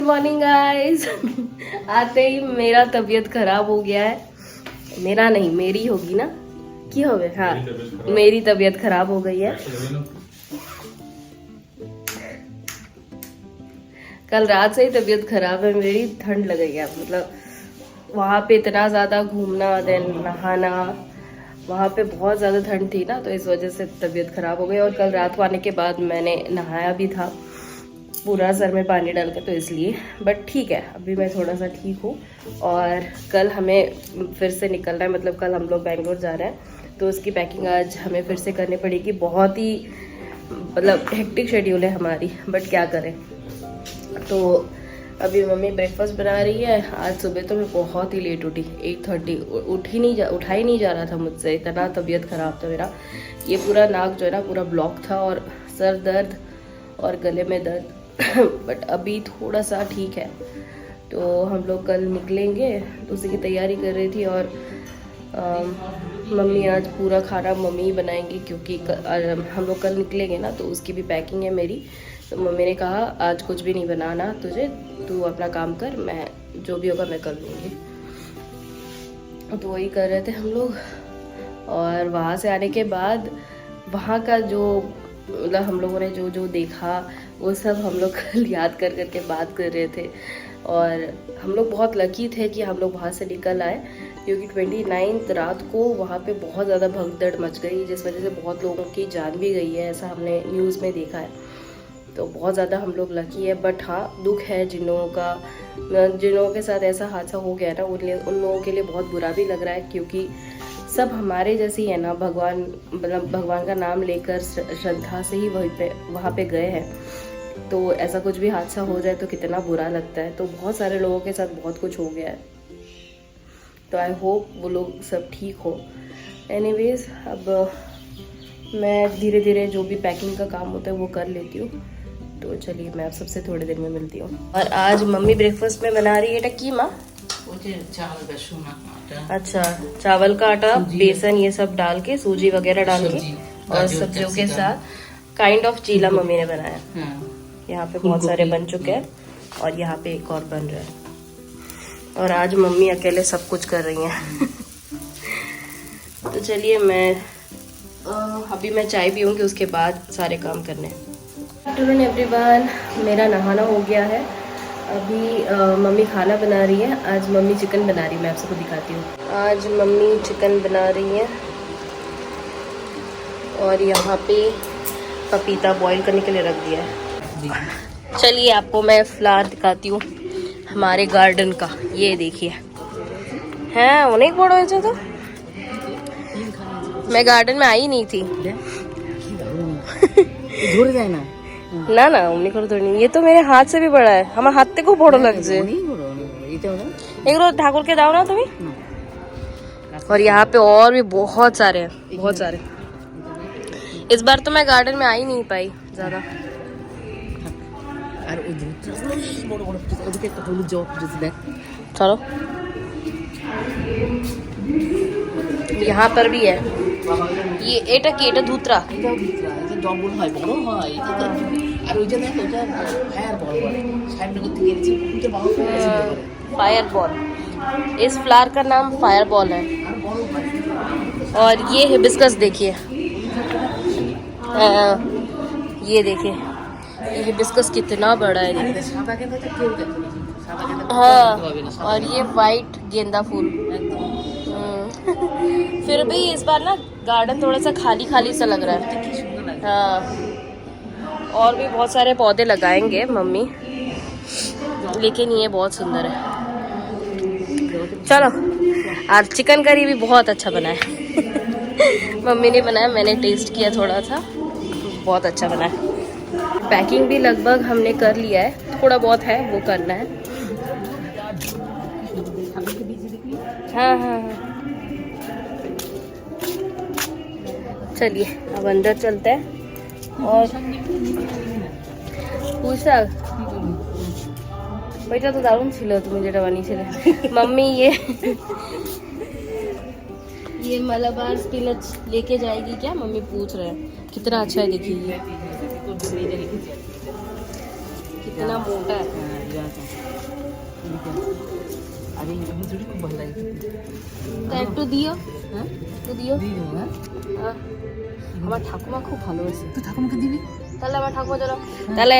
Good morning guys. आते ही मेरा तबीयत खराब हो गया है। मेरा नहीं, मेरी होगी ना, की हो गई? हाँ, मेरी तबीयत खराब हो गई है। कल रात से ही तबीयत खराब है मेरी। ठंड लग गई है, मतलब वहाँ पे इतना ज्यादा घूमना, देन नहाना, वहाँ पे बहुत ज़्यादा ठंड थी ना, तो इस वजह से तबीयत ख़राब हो गई। और कल रात को आने के बाद मैंने नहाया भी था पूरा सर में पानी डाल के, तो इसलिए। बट ठीक है, अभी मैं थोड़ा सा ठीक हूँ। और कल हमें फिर से निकलना है, मतलब कल हम लोग बैंगलोर जा रहे हैं, तो उसकी पैकिंग आज हमें फिर से करनी पड़ेगी। बहुत ही मतलब हेक्टिक शेड्यूल है हमारी, बट क्या करें। तो अभी मम्मी ब्रेकफास्ट बना रही है। आज सुबह तो मैं बहुत ही लेट उठी, 8:30। उठा ही नहीं जा रहा था मुझसे, इतना तबीयत ख़राब था मेरा। ये पूरा नाक जो है ना पूरा ब्लॉक था, और सर दर्द और गले में दर्द। बट अभी थोड़ा सा ठीक है। तो हम लोग कल निकलेंगे, तो उसी की तैयारी कर रही थी। और मम्मी आज पूरा खाना मम्मी ही बनाएंगी, क्योंकि हम लोग कल निकलेंगे ना, तो उसकी भी पैकिंग है मेरी। तो मम्मी ने कहा आज कुछ भी नहीं बनाना तुझे, तू अपना काम कर, मैं जो भी होगा मैं कर लूँगी। तो वही कर रहे थे हम लोग। और वहाँ से आने के बाद वहाँ का जो मतलब हम लोगों ने जो जो देखा वो सब हम लोग कल याद कर करके बात कर रहे थे। और हम लोग बहुत लकी थे कि हम लोग वहाँ से निकल आए, क्योंकि 29 रात को वहाँ पे बहुत ज़्यादा भगदड़ मच गई, जिस वजह से बहुत लोगों की जान भी गई है, ऐसा हमने न्यूज़ में देखा है। तो बहुत ज़्यादा हम लोग लकी है। बट हाँ, दुख है जिन लोगों के साथ ऐसा हादसा हो गया ना, उन लोगों के लिए बहुत बुरा भी लग रहा है, क्योंकि सब हमारे जैसे ही है ना, भगवान का नाम लेकर श्रद्धा से ही वहाँ पे गए हैं। तो ऐसा कुछ भी हादसा हो जाए तो कितना बुरा लगता है। तो बहुत सारे लोगों के साथ बहुत कुछ हो गया है, तो आई होप वो लोग सब ठीक हो। एनीवेज, अब मैं धीरे धीरे जो भी पैकिंग का काम होता है वो कर लेती हूँ। तो चलिए, मैं आप सबसे थोड़ी देर में मिलती हूँ। और आज मम्मी ब्रेकफास्ट में बना रही है कीमा। अच्छा, चावल का आटा, बेसन, ये सब डाल के, सूजी वगैरह डाल के, और सब्जियों के साथ काइंड ऑफ चीला मम्मी ने बनाया। यहाँ पे बहुत सारे बन चुके हैं, और यहाँ पे एक और बन रहा है। और आज मम्मी अकेले सब कुछ कर रही हैं। तो चलिए, अभी मैं चाय पीऊँगी, उसके बाद सारे काम करने। गुड आफ्टरनून एवरीवन, मेरा नहाना हो गया है। अभी मम्मी खाना बना रही है। आज मम्मी चिकन बना रही है, मैं आप सबको दिखाती हूँ। आज मम्मी चिकन बना रही है, और यहाँ पे पपीता बॉईल करने के लिए रख दिया है। चलिए, आपको मैं फ्लावर दिखाती हूँ हमारे गार्डन का। ये देखिए, हैं अनेक बड़ा हो तो मैं गार्डन में आई नहीं थी। ना ना, उन्हीं को तो नहीं, ये तो मेरे हाथ से भी बड़ा है। हमारे हाथ को बड़ो लग जाए। एक रोज ठाकुर के दाओ ना तुम्हें। और यहाँ पे और भी बहुत सारे हैं, बहुत सारे। इस बार तो मैं गार्डन में आ ही नहीं पाई ज्यादा। चलो, यहाँ पर भी है। ये एटा की एटा धूतरा। फायर बॉल, इस फ्लावर का नाम फायर बॉल है। और ये हिबिस्कस देखिए, ये देखिए, ये हिबिस्कस कितना बड़ा है, देखिए। हाँ, और ये वाइट गेंदा फूल। फिर भी इस बार ना गार्डन थोड़ा सा खाली खाली सा लग रहा है। हाँ, और भी बहुत सारे पौधे लगाएंगे मम्मी, लेकिन ये बहुत सुंदर है। चलो, और चिकन करी भी बहुत अच्छा बना है। मम्मी ने बनाया, मैंने टेस्ट किया थोड़ा सा, बहुत अच्छा बना है। पैकिंग भी लगभग हमने कर लिया है, थोड़ा बहुत है वो करना है। हाँ हाँ हाँ, चलिए अब अंदर चलते हैं। और पूछा बेटा तो दारुण छिलो, तुम्हें जेटा बनी छिले मम्मी। ये मलाबार स्पिनच लेके जाएगी क्या, मम्मी पूछ रहे हैं। कितना अच्छा है, देखिए ये कितना मोटा है। আরে আমি জুড়ি খুব ভালো লাগে তা একটু দিও, হ্যাঁ একটু দিও। দিয়ে দেবো হ্যাঁ আমার ঠাকুমা খুব ভালোবাসে। তুই ঠাকুমাকে দিবি তাহলে আমার ঠাকুমা जरा তাহলে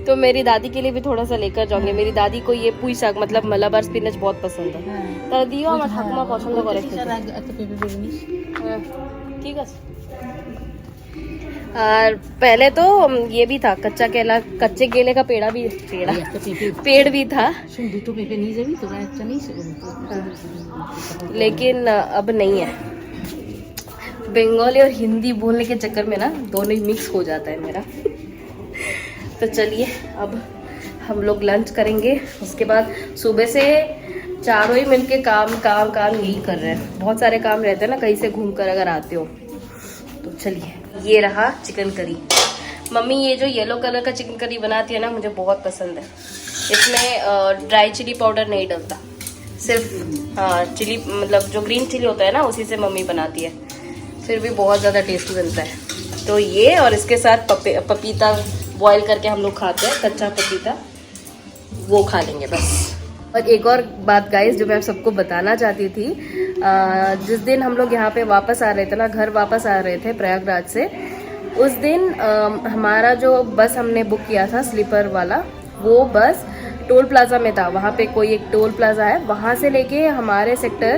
तो मेरी दादी के लिए भी थोड़ा सा लेकर जाऊंगे। मेरी दादी को ये पुई शाक मतलब मलाबार स्पिनच बहुत पसंद है। তাহলে দিও, আমার ঠাকুমা পছন্দ করে খেতে। একটা পেঁপে পেঁপে নিস हाँ, ठीक है। और पहले तो ये भी था कच्चा केला, कच्चे केले का पेड़ भी था, শুন দুটো পেঁপে নিয়ে যাবি তোরা একটা নিস लेकिन अब नहीं है। बंगाली और हिंदी बोलने के चक्कर में ना दोनों ही मिक्स हो जाता है मेरा। तो चलिए अब हम लोग लंच करेंगे, उसके बाद सुबह से चारों ही मिलके काम काम काम यही कर रहे हैं। बहुत सारे काम रहते हैं ना कहीं से घूम कर अगर आते हो तो। चलिए ये रहा चिकन करी। मम्मी ये जो येलो कलर का चिकन करी बनाती है ना मुझे बहुत पसंद है। इसमें ड्राई चिली पाउडर नहीं डलता, सिर्फ हाँ चिली मतलब जो ग्रीन चिली होता है ना उसी से मम्मी बनाती है, फिर भी बहुत ज़्यादा टेस्टी बनता है। तो ये और इसके साथ पपीता बॉईल करके हम लोग खाते हैं, कच्चा पपीता वो खा लेंगे बस। और एक और बात गाइस जो मैं आप सबको बताना चाहती थी, जिस दिन हम लोग यहाँ पे वापस आ रहे थे ना, घर वापस आ रहे थे प्रयागराज से, उस दिन हमारा जो बस हमने बुक किया था स्लीपर वाला, वो बस टोल प्लाजा में था। वहाँ पे कोई एक टोल प्लाजा है, वहाँ से लेके हमारे सेक्टर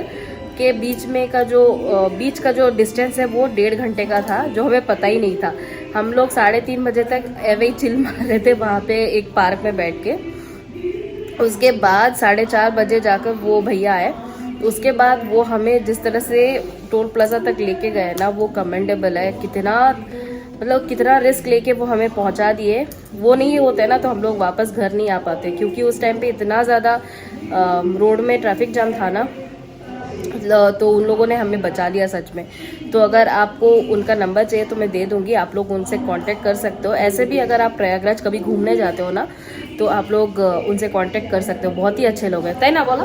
के बीच में का जो डिस्टेंस है वो 1.5 घंटे का था, जो हमें पता ही नहीं था। हम लोग 3:30 बजे तक ऐवे ही चिल मार रहे थे वहाँ पे एक पार्क में बैठ के। उसके बाद 4:30 बजे जाकर वो भैया आए, उसके बाद वो हमें जिस तरह से टोल प्लाजा तक लेके गए ना वो कमेंडेबल है। कितना रिस्क लेके वो हमें पहुंचा दिए। वो नहीं होते ना तो हम लोग वापस घर नहीं आ पाते, क्योंकि उस टाइम पे इतना ज़्यादा रोड में ट्रैफिक जाम था ना, तो उन लोगों ने हमें बचा लिया सच में। तो अगर आपको उनका नंबर चाहिए तो मैं दे दूंगी, आप लोग उनसे कांटेक्ट कर सकते हो। ऐसे भी अगर आप प्रयागराज कभी घूमने जाते हो ना तो आप लोग उनसे कांटेक्ट कर सकते हो। बहुत ही अच्छे लोग हैं, तय ना बोला,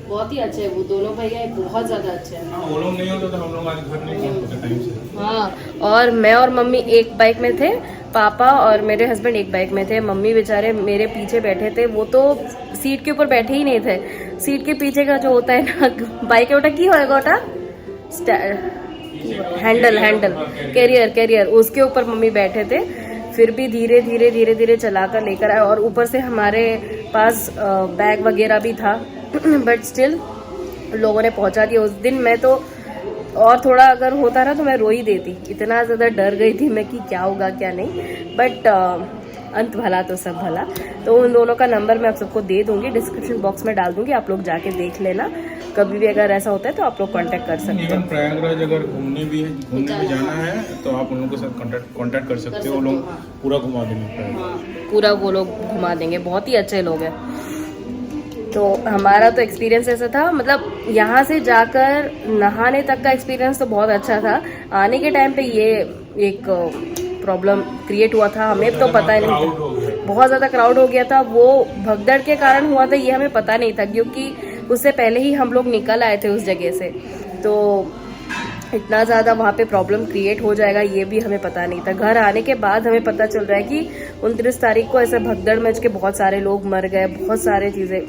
बहुत ही अच्छे हैं वो दोनों भैया, बहुत ज़्यादा अच्छे हैं। वो लोग नहीं होते तो हम लोग आज घर नहीं पहुंच पाते टाइम से। हाँ, और मैं और मम्मी एक बाइक में थे, पापा और मेरे हस्बैंड एक बाइक में थे। मम्मी बेचारे मेरे पीछे बैठे थे, वो तो सीट के ऊपर बैठे ही नहीं थे। सीट के पीछे का जो होता है ना बाइक के की होएगा ओटा हैंडल कैरियर उसके ऊपर मम्मी बैठे थे। फिर भी धीरे धीरे चलाकर लेकर आए, और ऊपर से हमारे पास बैग वगैरह भी था बट स्टिल लोगों ने पहुंचा दिया। उस दिन मैं तो और थोड़ा अगर होता ना तो मैं रो ही देती, इतना ज़्यादा डर गई थी मैं कि क्या होगा क्या नहीं। बट अंत भला तो सब भला। तो उन दोनों का नंबर मैं आप सबको दे दूंगी, डिस्क्रिप्शन बॉक्स में डाल दूंगी, आप लोग जाके देख लेना। कभी भी अगर ऐसा होता है तो आप लोग कांटेक्ट कर सकते हो। इवन प्रयागराज अगर घूमने भी जाना है तो आप उन लोगों के साथ कांटेक्ट कर सकते हो, वो लोग पूरा घुमा देंगे प्रयागराज, पूरा वो लोग घुमा देंगे, बहुत ही अच्छे लोग हैं। तो हमारा तो एक्सपीरियंस ऐसा था, मतलब यहाँ से जाकर नहाने तक का एक्सपीरियंस तो बहुत अच्छा था। आने के टाइम पे ये एक प्रॉब्लम क्रिएट हुआ था, हमें तो पता नहीं था, बहुत ज़्यादा क्राउड हो गया था। वो भगदड़ के कारण हुआ था ये हमें पता नहीं था, क्योंकि उससे पहले ही हम लोग निकल आए थे उस जगह से। तो इतना ज़्यादा वहाँ पे प्रॉब्लम क्रिएट हो जाएगा ये भी हमें पता नहीं था। घर आने के बाद हमें पता चल रहा है कि 29 तारीख को ऐसे भगदड़ मच के बहुत सारे लोग मर गए, बहुत सारे चीज़ें,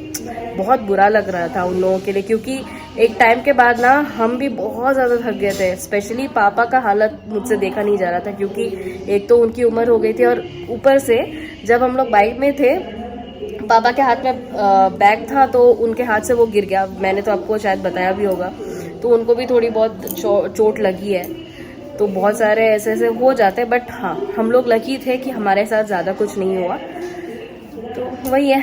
बहुत बुरा लग रहा था उन लोगों के लिए। क्योंकि एक टाइम के बाद ना हम भी बहुत ज़्यादा थक गए थे, स्पेशली पापा का हालत मुझसे देखा नहीं जा रहा था, क्योंकि एक तो उनकी उम्र हो गई थी, और ऊपर से जब हम लोग बाइक में थे पापा के हाथ में बैग था तो उनके हाथ से वो गिर गया। मैंने तो आपको शायद बताया भी होगा, तो उनको भी थोड़ी बहुत चोट लगी है। तो बहुत सारे ऐसे हो जाते हैं, बट हाँ हम लोग लकी थे कि हमारे साथ ज़्यादा कुछ नहीं हुआ। तो वही है,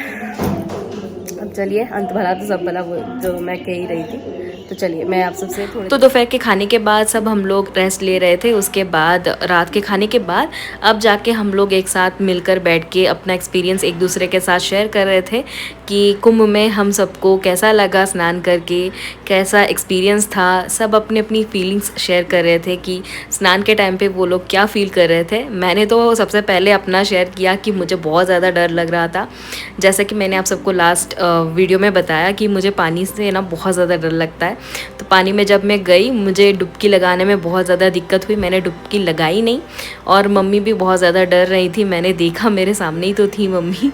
अब चलिए अंत भला तो सब भला, वो जो मैं कह ही रही थी। तो चलिए मैं आप सबसे थोड़ी तो दोपहर के खाने के बाद सब हम लोग रेस्ट ले रहे थे। उसके बाद रात के खाने के बाद अब जाके हम लोग एक साथ मिलकर बैठ के अपना एक्सपीरियंस एक दूसरे के साथ शेयर कर रहे थे कि कुंभ में हम सबको कैसा लगा स्नान करके, कैसा एक्सपीरियंस था। सब अपनी अपनी फीलिंग्स शेयर कर रहे थे कि स्नान के टाइम पे वो लोग क्या फ़ील कर रहे थे। मैंने तो सबसे पहले अपना शेयर किया कि मुझे बहुत ज़्यादा डर लग रहा था। जैसा कि मैंने आप सबको लास्ट वीडियो में बताया कि मुझे पानी से ना बहुत ज़्यादा डर लगता है, तो पानी में जब मैं गई, मुझे डुबकी लगाने में बहुत ज़्यादा दिक्कत हुई, मैंने डुबकी लगाई नहीं। और मम्मी भी बहुत ज़्यादा डर रही थी, मैंने देखा मेरे सामने ही तो थी मम्मी।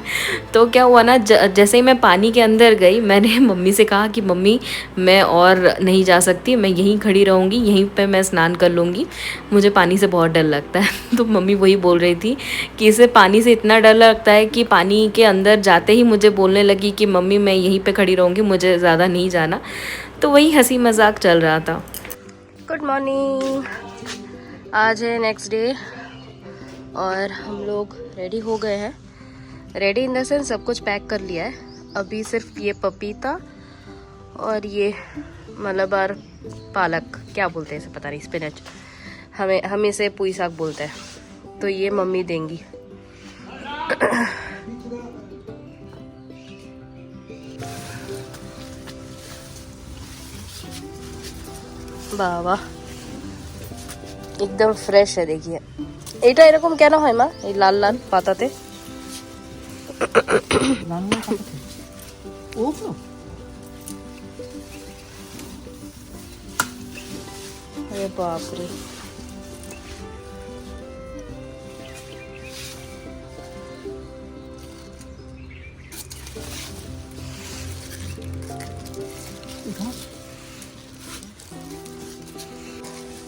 तो क्या हुआ ना, जैसे ही मैं पानी के अंदर गई, मैंने मम्मी से कहा कि मम्मी मैं और नहीं जा सकती, मैं यहीं खड़ी रहूँगी, यहीं पे मैं स्नान कर लूँगी, मुझे पानी से बहुत डर लगता है। तो मम्मी वही बोल रही थी कि इसे पानी से इतना डर लगता है कि पानी के अंदर जाते ही मुझे बोलने लगी कि मम्मी मैं यहीं पे खड़ी रहूँगी, मुझे ज़्यादा नहीं जाना। तो वही हंसी मजाक चल रहा था। गुड मॉर्निंग, आज है नेक्स्ट डे और हम लोग रेडी हो गए हैं। रेडी इन द सेंस सब कुछ पैक कर लिया है। अभी सिर्फ ये पपीता और ये मलाबार पालक, क्या बोलते हैं इसे पता नहीं, स्पिनच, हम इसे पुई साग बोलते हैं। तो ये मम्मी देंगी। বাহ বাহ, একদম ফ্রেশ है देखिए। এটা এরকম কেন হয় মা, এই লাল লাল পাতাতে? লাল লাল পাতাতে ওগুলো अरे बाप रे,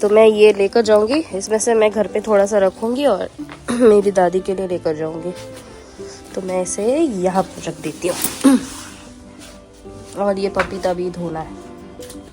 तो मैं ये लेकर जाऊंगी। इसमें से मैं घर पे थोड़ा सा रखूंगी और मेरी दादी के लिए लेकर जाऊंगी। तो मैं इसे यहाँ पर रख देती हूँ। और ये पपीता भी धोना है।